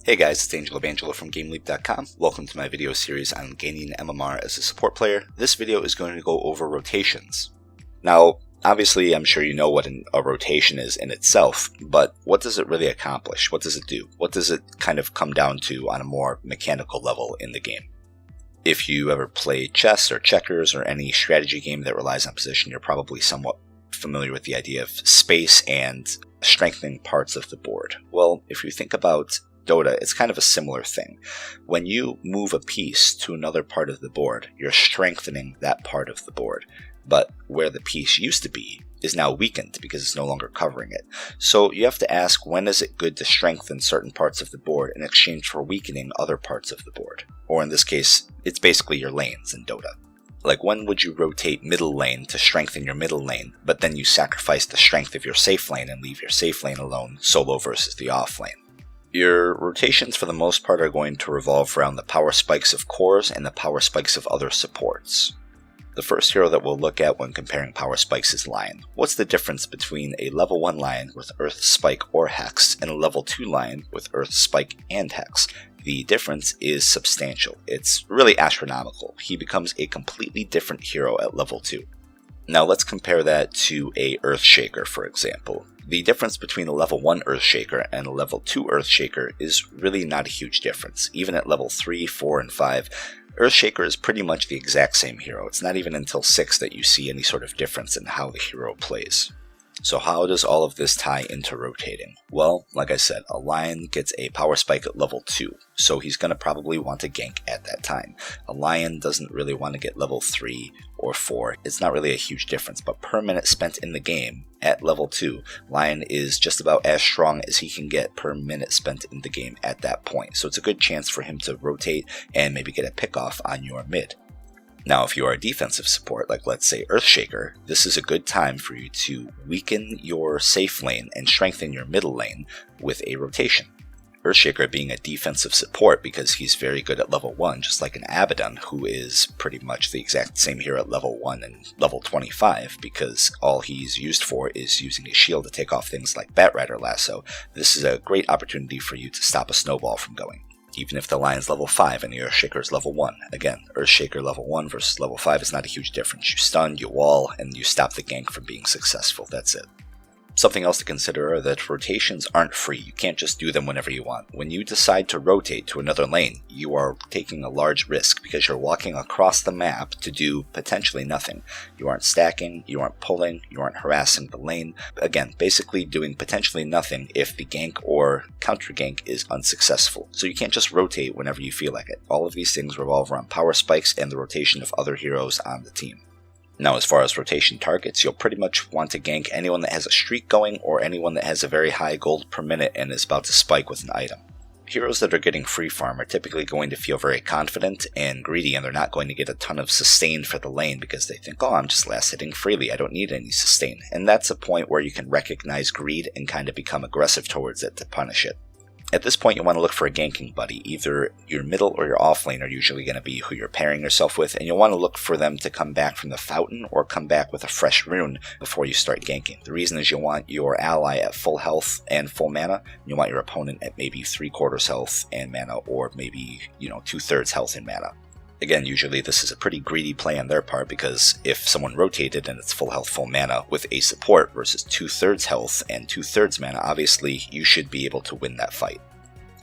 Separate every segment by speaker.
Speaker 1: Hey guys, it's AngeloBangelo from GameLeap.com. Welcome to my video series on gaining MMR as a support player. This video is going to go over rotations. Now, obviously I'm sure you know what a rotation is in itself, but what does it really accomplish? What does it do? What does it kind of come down to on a more mechanical level in the game? If you ever play chess or checkers or any strategy game that relies on position, you're probably somewhat familiar with the idea of space and strengthening parts of the board. Well, if you think about Dota, it's kind of a similar thing. When you move a piece to another part of the board, you're strengthening that part of the board. But where the piece used to be is now weakened because it's no longer covering it. So you have to ask, when is it good to strengthen certain parts of the board in exchange for weakening other parts of the board? Or in this case, it's basically your lanes in Dota. Like, when would you rotate middle lane to strengthen your middle lane, but then you sacrifice the strength of your safe lane and leave your safe lane alone solo versus the off lane? Your rotations for the most part are going to revolve around the power spikes of cores and the power spikes of other supports. The first hero that we'll look at when comparing power spikes is Lion. What's the difference between a level 1 Lion with Earth Spike or Hex and a level 2 Lion with Earth Spike and Hex? The difference is substantial. It's really astronomical. He becomes a completely different hero at level 2. Now let's compare that to a Earthshaker, for example. The difference between a level 1 Earthshaker and a level 2 Earthshaker is really not a huge difference. Even at level 3, 4, and 5, Earthshaker is pretty much the exact same hero. It's not even until 6 that you see any sort of difference in how the hero plays. So how does all of this tie into rotating? Well, like I said, a Lion gets a power spike at level 2, so he's going to probably want to gank at that time. A Lion doesn't really want to get level 3 or 4. It's not really a huge difference, but per minute spent in the game at level 2, Lion is just about as strong as he can get per minute spent in the game at that point. So it's a good chance for him to rotate and maybe get a pick-off on your mid. Now, if you are a defensive support, like let's say Earthshaker, this is a good time for you to weaken your safe lane and strengthen your middle lane with a rotation. Earthshaker being a defensive support because he's very good at level 1, just like an Abaddon, who is pretty much the exact same hero at level 1 and level 25, because all he's used for is using a shield to take off things like Batrider Lasso. This is a great opportunity for you to stop a snowball from going. Even if the Lion's level 5 and the Earthshaker is level 1. Again, Earthshaker level 1 versus level 5 is not a huge difference. You stun, you wall, and you stop the gank from being successful. That's it. Something else to consider are that rotations aren't free. You can't just do them whenever you want. When you decide to rotate to another lane, you are taking a large risk because you're walking across the map to do potentially nothing. You aren't stacking, you aren't pulling, you aren't harassing the lane. Again, basically doing potentially nothing if the gank or counter gank is unsuccessful. So you can't just rotate whenever you feel like it. All of these things revolve around power spikes and the rotation of other heroes on the team. Now, as far as rotation targets, you'll pretty much want to gank anyone that has a streak going or anyone that has a very high gold per minute and is about to spike with an item. Heroes that are getting free farm are typically going to feel very confident and greedy, and they're not going to get a ton of sustain for the lane because they think, oh, I'm just last hitting freely, I don't need any sustain. And that's a point where you can recognize greed and kind of become aggressive towards it to punish it. At this point, you want to look for a ganking buddy. Either your middle or your off lane are usually going to be who you're pairing yourself with, and you'll want to look for them to come back from the fountain or come back with a fresh rune before you start ganking. The reason is you want your ally at full health and full mana, and you want your opponent at maybe 3/4 health and mana, or maybe 2/3 health and mana. Again, usually this is a pretty greedy play on their part, because if someone rotated and it's full health, full mana with a support versus 2/3 health and 2/3 mana, obviously you should be able to win that fight.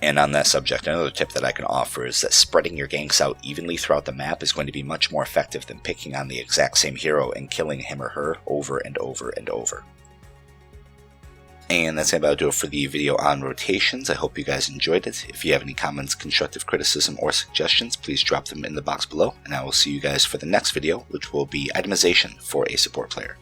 Speaker 1: And on that subject, another tip that I can offer is that spreading your ganks out evenly throughout the map is going to be much more effective than picking on the exact same hero and killing him or her over and over and over. And that's about to do it for the video on rotations. I hope you guys enjoyed it. If you have any comments, constructive criticism, or suggestions, please drop them in the box below, and I will see you guys for the next video, which will be itemization for a support player.